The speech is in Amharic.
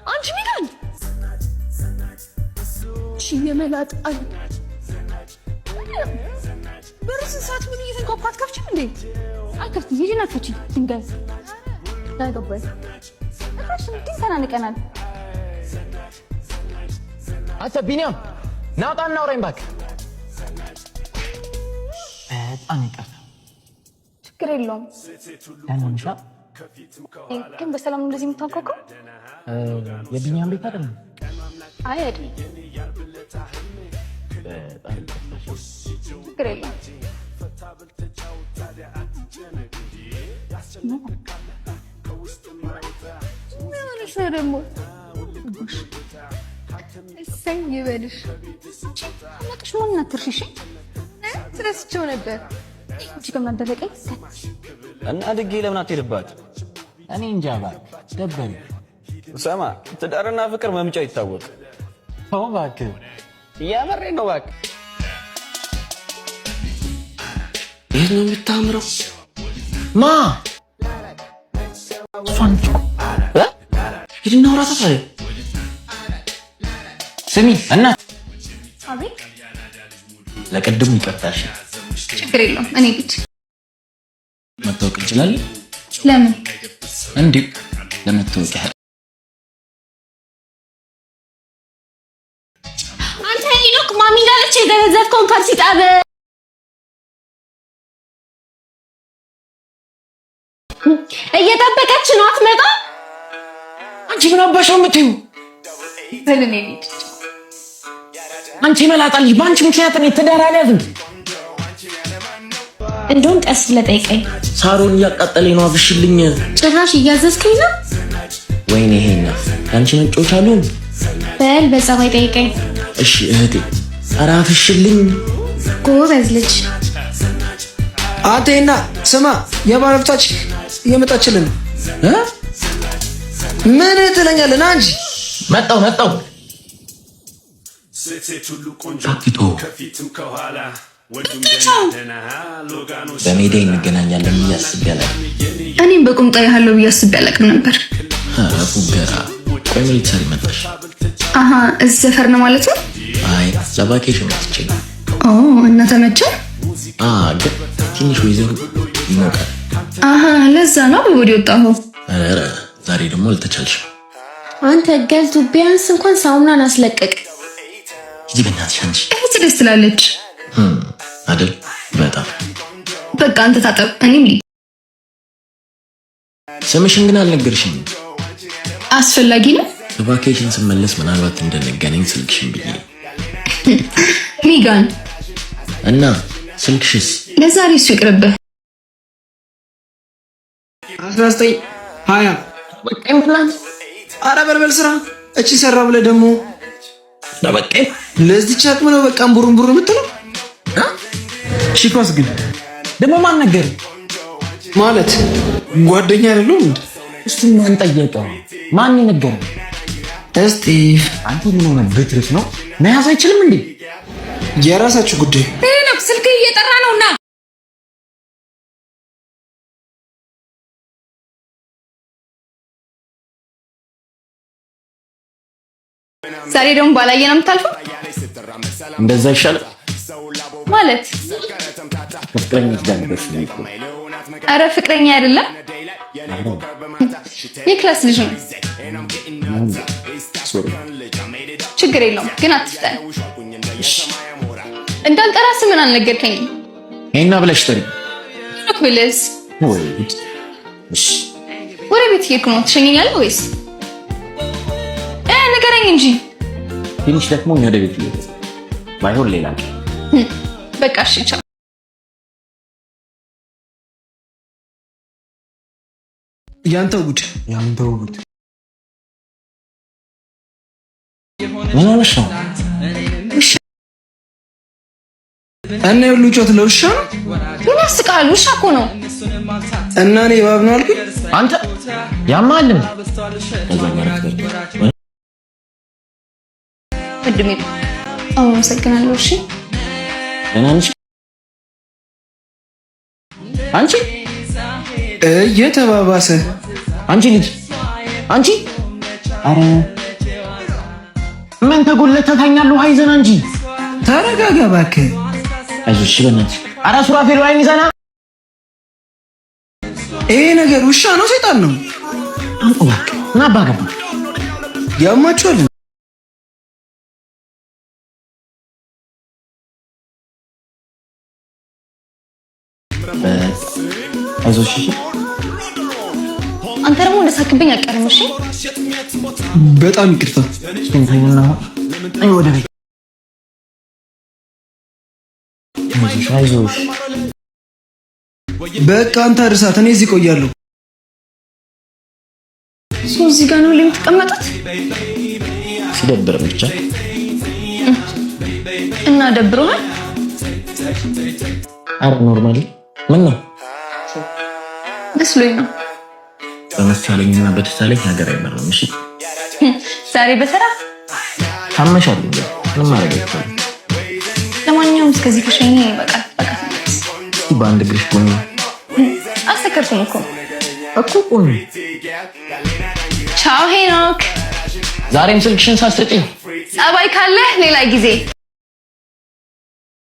አንቺ ሚላን የመላጥ አለ በርስ ሰዓት ምን እየተንኳኳ አትከፍቺም እንዴ? አትከፍቺ ሂጂና አትከፍቺ ድንጋይ ታገባይ አታሽ እንዴት ተናንቀናል። አንተ ቢኒያም ናውጣና አውራኝ እባክህ። በጣም ይቅርታ። ችግር የለውም። ያንንሻ ግን በሰላም እንደዚህ የምታንኳኳው የቢኒያም ቤት አይደለም? አይ አይደለም። ችግር የለውም። ምንሽ ነው ደግሞ? እሰይ ይበልሽ። ነቅሽ ምን አትርሺሽ? ትረስቸው ነበር እንጂ ከማደረቀኝ እና ድጌ ለምን አትሄድባት? እኔ እንጃ እባክህ ደበረኝ። ሰማ ትዳርና ፍቅር መምጫው ይታወቅ። ተው እባክህ። እያመረኝ ነው እባክህ። ይህ ነው የምታምረው። ማ እሷን ሂድና አውራት ታዲያ። ስሚ እናት። አቤት። ለቅድሙ ይቅርታሽ። ችግር የለውም። እኔ ልጅ መታወቅ እንችላለን? ለምን እንዴ? ለመታወቂያ አንተ ሄኖክ ማሚ እንዳለች የገነዘብከውን ካልሲ ጣበ እየጠበቀች ነው። አትመጣ። አንቺ ምን አባሽ ነው የምትይው? በለኔ ልጅ አንቺ መላጣልሽ በአንቺ ምክንያት ነው ትዳር አልያዝም። እንደውም ቀስ ብለህ ጠይቀኝ። ሳሮን እያቃጠለኝ ነው። አፍሽልኝ። ጭራሽ እያዘዝከኝ ነው? ወይኔ ይሄና አንቺ መጮች አሉን። በል በጸባይ ጠይቀኝ። እሺ እህቴ። ኧረ አፍሽልኝ። ጎበዝ ልጅ። አንተና ስማ የባለፍታች እየመጣችልን ምን ትለኛለህ? ና እንጂ መጣው ከፊቱ ከፊትም ከኋላ በሜዳ እንገናኛለን ብዬ አስቤ አላውቅም። እኔም በቁምጣ ያለው ብዬ አስቤ አላውቅም ነበር። ፉገራ ቆይ ምን ልትሰሪ መጣሽ? አሃ እዚህ ሰፈር ነው ማለት ነው? አይ ለቫኬሽን መጥቼ ነው። ኦ እና ተመቸ? ግን ትንሽ ወይዘሮ ይሞቃል። አሃ ለዛ ነው በወዲ ወጣሁ። ኧረ ዛሬ ደግሞ አልተቻልሽም። አንተ ገልቱ ቢያንስ እንኳን ሳሙናን አስለቀቅ። እዚህ በእናትሽ አንቺ እቺ ደስ ትላለች አይደል? በጣም በቃ አንተ ታጠብ። እኔም ልይ። ስምሽን ግን አልነገርሽኝም። አስፈላጊ ነው። በቫኬሽን ስመለስ ምናልባት እንደነገናኝ ስልክሽን ብዬ ሚጋን እና ስልክሽስ? ለዛሬ እሱ ይቅርብህ። 19 20 በቃኝ ብላን። ኧረ በልበል ስራ እቺ ሰራ ብለህ ደግሞ በቃኝ። ለዚህ ቻክም ነው በቃ ቡሩን የምትለው። ሺኮስ ግን ደግሞ ማን ነገር ማለት ጓደኛ አይደለም እንዴ? እስቲ ማን ጠየቀው? ማን ነገረው? እስጢፍ አንተ ምን ሆነ? ብትርስ ነው መያዝ አይችልም እንዴ? የራሳችሁ ጉዳይ። ሄኖክ ስልክ እየጠራ ነውና ዛሬ ደግሞ ባላየ ነው የምታልፈው። እንደዛ ይሻላል ማለት ፍቅረኛሽ ጋር ደስ ይላል። አረ ፍቅረኛ አይደለም የክላስ ልጅ ነው። ችግር የለውም ግን አትፍጠን። እንዳልጠራ ስምን አልነገርከኝም። ይሄና ብለሽ ጥሪ ብለስ ወይ እሺ ወደ ቤት ሄድኩ ነው። ትሸኘኛለህ ወይስ ንገረኝ እንጂ። ትንሽ ደግሞ ወደ ቤት ይሄድ ባይሆን ሌላ በቃ እሺ ቻው። ያንተው ጉድ ምን ሆነሽ ነው? እና የሁሉ ጮት ለውሻ ነው? ምን ያስቃል? ውሻ እኮ ነው። እና እኔ እባብ ነው አልኩኝ። አንተ ያማልም ወንድሜ አመሰግናለሁ። እሺ ደህና ነሽ? አንቺ እየተባባሰ አንቺ ልጅ አንቺ አረ ምን ተጎለተታኛለሁ አይዘና እንጂ ተረጋጋ እባክህ። አይዞሽ በእናትህ። አረ ሱራፌል ወይን ይዘና። ይሄ ነገር ውሻ ነው ሰይጣን ነው? አንተ እባክህ ና ባገባ ያማችኋል። አይዞሽ አንተ ደግሞ እንደሳክብኝ አቀርም። እሺ በጣም ይቅርታ። እንተኝና አይ ወደ ቤት። አይዞሽ በቃ አንተ እርሳት፣ እኔ እዚህ ቆያለሁ። እዚህ ጋር ነው የምትቀመጡት? ሲደብር ብቻ እና ደብሮሃል? አረ ኖርማሊ። ምን ነው መስሎኝ ነው። በመሳለኝና በተሳለኝ ሀገር አይመራም። እሺ ዛሬ በተራ ታመሻል። ምን ማድረግ ይችላል? ለማንኛውም እስከዚህ ከሸኘ በቃ በአንድ እግርሽ ቆሚ። አሰከርኩኝ እኮ ቆሚ። ቻው ሄኖክ። ዛሬም ስልክሽን ሳትሰጪኝ ጸባይ ካለ ሌላ ጊዜ